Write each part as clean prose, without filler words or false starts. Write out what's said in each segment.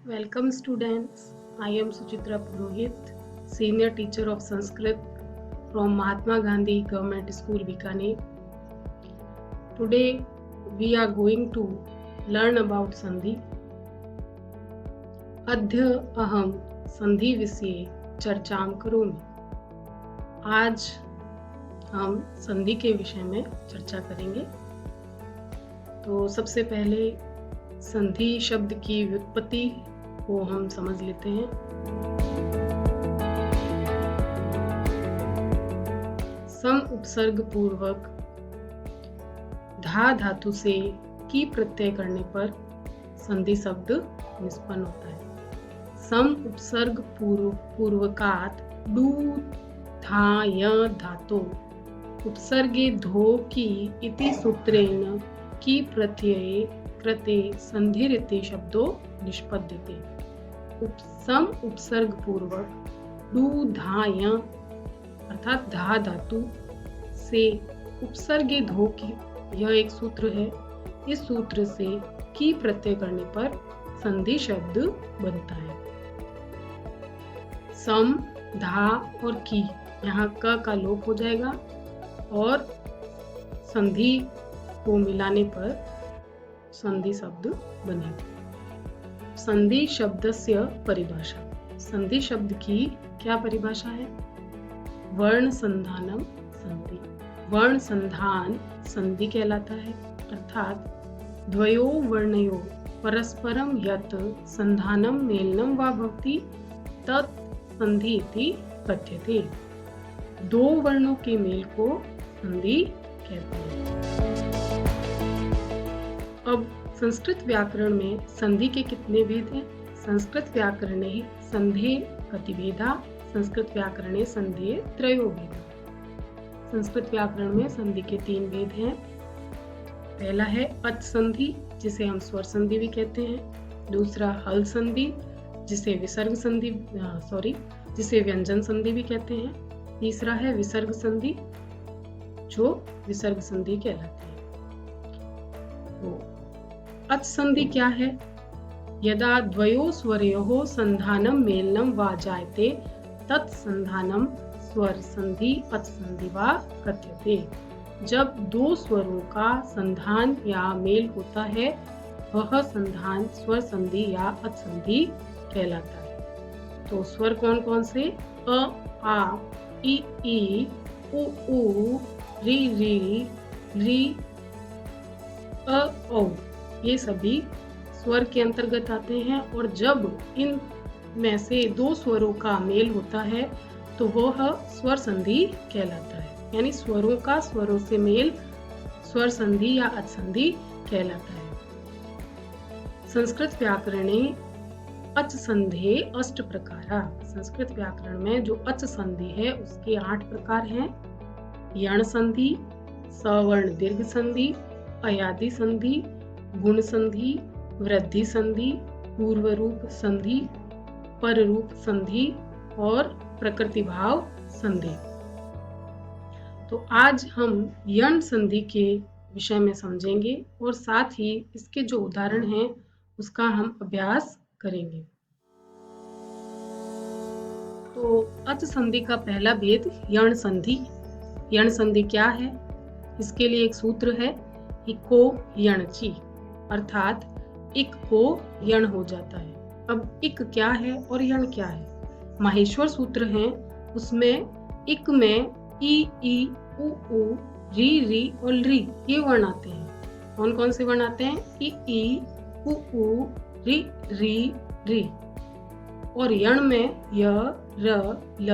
Welcome students. I am Suchitra Purohit, Senior Teacher of Sanskrit from Mahatma Gandhi Government School, Bikaner. Today we are going to learn about Sandhi. अद्य अहम संधि विषये चर्चाम करोमि. आज हम संधि के विषय में चर्चा करेंगे. तो सबसे पहले संधि शब्द की व्युत्पत्ति को हम समझ लेते हैं. सम उपसर्ग पूर्वक धा धातु से की प्रत्यय करने पर संधि शब्द निष्पन्न होता है. सम उपसर्ग पूर्वकात् डू था य धातो उपसर्गे धो की इति सूत्रेण की प्रत्यये कृते संधिरिति शब्दो निष्पद्यते. सम उपसर्ग पूर्वक डू धा य अर्थात धा धातु से उपसर्गे धो की यह एक सूत्र है. इस सूत्र से की प्रत्यय करने पर संधि शब्द बनता है. सम, धा और की, यहाँ क का लोप हो जाएगा और संधि को मिलाने पर संधि शब्द बनेगा. संधि शब्दस्य परिभाषा. संधि शब्द की क्या परिभाषा है? वर्ण संधानम संधि. वर्ण संधान संधि कहलाता है, अर्थात द्वयो वर्णयो परस्परम यत् संधानम मेलनम वा भवति तत् संधि इति कथ्यते. दो वर्णों के मेल को संधि कहते हैं. अब संस्कृत व्याकरण में संधि के कितने भेद हैं? संस्कृत व्याकरणे संधे कतिभेदा, संस्कृत व्याकरणे संधे त्रयो भेदा. संस्कृत व्याकरण में संधि के 3 भेद हैं. पहला है अच संधि, जिसे हम स्वर संधि भी कहते हैं. दूसरा हल संधि, जिसे जिसे व्यंजन संधि भी कहते हैं. तीसरा है विसर्ग संधि, जो विसर्ग संधि कहलाती है. तो अच संधि क्या है? यदा द्वयो स्वरयोः संधानम मेलनम वा जायते तत् संधानम स्वर संधि अच संधि वा कथ्यते. जब दो स्वरों का संधान या मेल होता है, वह संधान स्वर संधि या अच संधि कहलाता है. तो स्वर कौन कौन से? अ, आ, ई, उ, री, री, अ, औ. ये सभी स्वर के अंतर्गत आते हैं और जब इन में से दो स्वरों का मेल होता है तो वह स्वर संधि कहलाता है. यानी स्वरों का स्वरों से मेल स्वर संधि या अच संधि कहलाता है. संस्कृत व्याकरणे अच संधे अष्ट प्रकारा. संस्कृत व्याकरण में जो अच संधि है उसके 8 प्रकार हैं. यण संधि, सवर्ण दीर्घ संधि, अयादि संधि, गुण संधि, वृद्धि संधि, पूर्व रूप संधि, पर रूप संधि और प्रकृति भाव संधि. तो आज हम यण संधि के विषय में समझेंगे और साथ ही इसके जो उदाहरण हैं उसका हम अभ्यास करेंगे. तो अच संधि का पहला भेद यण संधि. यण संधि क्या है? इसके लिए एक सूत्र है, इको यणची, अर्थात इक को यण हो जाता है. अब इक क्या है और यण क्या है? माहेश्वर सूत्र हैं, उसमें इक में ई, उ, री और री ये वर्ण आते हैं. कौन कौन से वर्ण आते हैं? ई, उ, री. और यण में य, र, ल,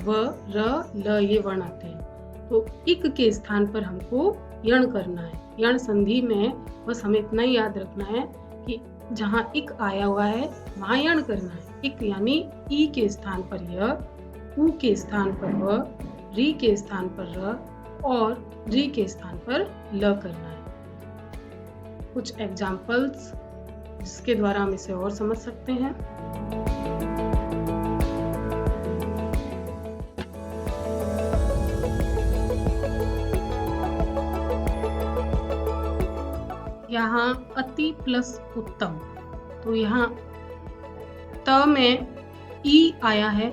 व, र, ल ये वर्ण आते हैं. तो इक के स्थान पर हमको यण करना है. यण संधि में बस हमें इतना ही याद रखना है कि जहाँ इक आया हुआ है वहाँ यण करना है. इक यानी ई के स्थान पर य, उ के स्थान पर व, री के स्थान पर र और री के स्थान पर ल करना है. कुछ एग्जाम्पल्स जिसके द्वारा हम इसे और समझ सकते हैं. यहाँ अति प्लस उत्तम तो यहाँ त में ई आया है,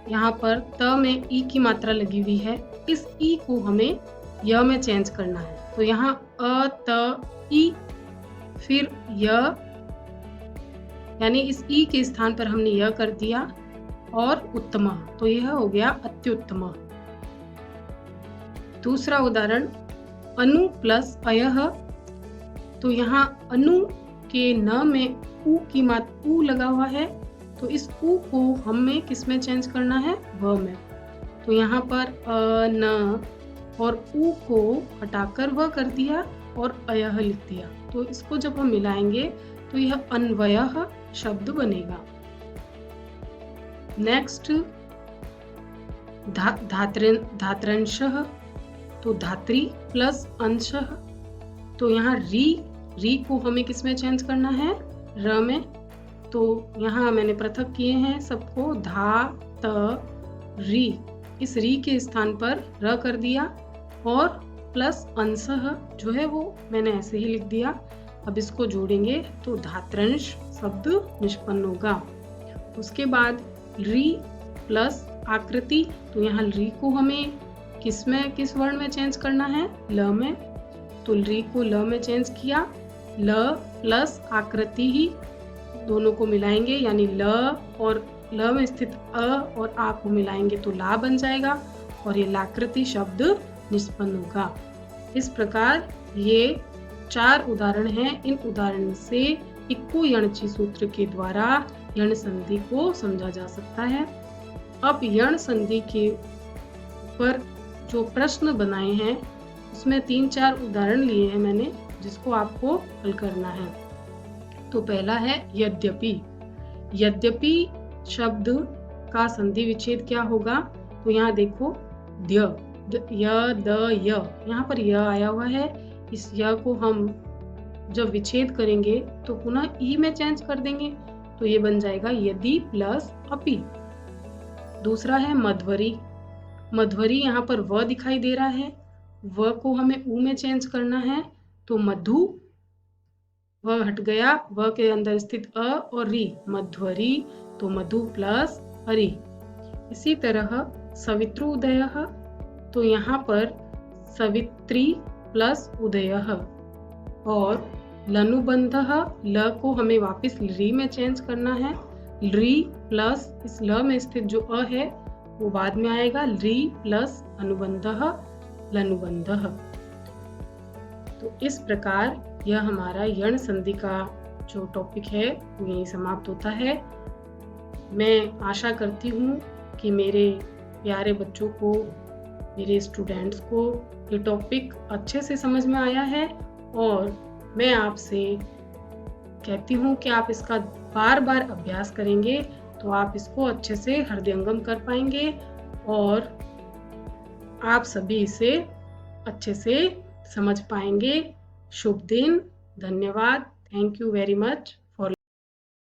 यहाँ पर त में ई की मात्रा लगी हुई है, इस ई को हमें य में चेंज करना है। तो यहाँ अ त ई फिर य, यानी इस ई के स्थान पर हमने य कर दिया और उत्तम, तो यह हो गया अत्युत्तम। दूसरा उदाहरण अनु प्लस अयः। तो यहाँ अनु के न में उ की मात्रा उ लगा हुआ है, तो इस उ को हमें किस में चेंज करना है, व में। तो यहाँ पर अ न और उ को हटाकर व कर दिया और अयः लिख दिया। तो इसको जब हम मिलाएंगे तो यह अन्वयः शब्द बनेगा। नेक्स्ट धात्रंशः। तो धात्री प्लस अंशः। तो यहाँ री को हमें किस में चेंज करना है, र में। तो यहाँ मैंने पृथक किए हैं सबको, धा त री, इस री के स्थान पर र कर दिया और प्लस अंशः जो है वो मैंने ऐसे ही लिख दिया। अब इसको जोड़ेंगे तो धात्रंश शब्द निष्पन्न होगा। उसके बाद री प्लस आकृति। तो यहाँ री को हमें किस वर्ण में चेंज करना है, ल में। तो री को ल में चेंज किया, ल प्लस आकृति ही दोनों को मिलाएंगे, यानी ल और ल में स्थित अ और आ को मिलाएंगे तो ला बन जाएगा और ये लाकृति शब्द निष्पन्न होगा। इस प्रकार ये 4 उदाहरण हैं। इन उदाहरण से इक्को यणचि सूत्र के द्वारा यण संधि को समझा जा सकता है। अब यण संधि के पर जो प्रश्न बनाए हैं उसमें 3-4 उदाहरण लिए हैं मैंने, जिसको आपको हल करना है। तो पहला है यद्यपि। यद्यपि शब्द का संधि विच्छेद क्या होगा, तो यहाँ देखो य द य, यहाँ पर य आया हुआ है। इस य को हम जब विच्छेद करेंगे तो पुनः ई में चेंज कर देंगे, तो ये बन जाएगा यदि प्लस अपि। दूसरा है मध्वरी। मध्वरी यहाँ पर व दिखाई दे रहा है, व को हमें उ में चेंज करना है, तो मधु, व हट गया, व के अंदर स्थित अ और री, मध्वरी, तो मधु प्लस हरि। इसी तरह सवित्रोदयः। तो यहाँ पर सवित्री प्लस उदयः। और लनुबंधः, ल को हमें वापस री में चेंज करना है, री प्लस इस ल में स्थित जो अ है वो बाद में आएगा, री प्लस अनुबंधः लनुबंधः। तो इस प्रकार यह हमारा यण संधि का जो टॉपिक है वो यही समाप्त होता है। मैं आशा करती हूँ कि मेरे प्यारे बच्चों को, मेरे स्टूडेंट्स को ये टॉपिक अच्छे से समझ में आया है, और मैं आपसे कहती हूँ कि आप इसका बार बार अभ्यास करेंगे तो आप इसको अच्छे से हृदयंगम कर पाएंगे और आप सभी इसे अच्छे से समझ पाएंगे। शुभ दिन, धन्यवाद, थैंक यू वेरी मच।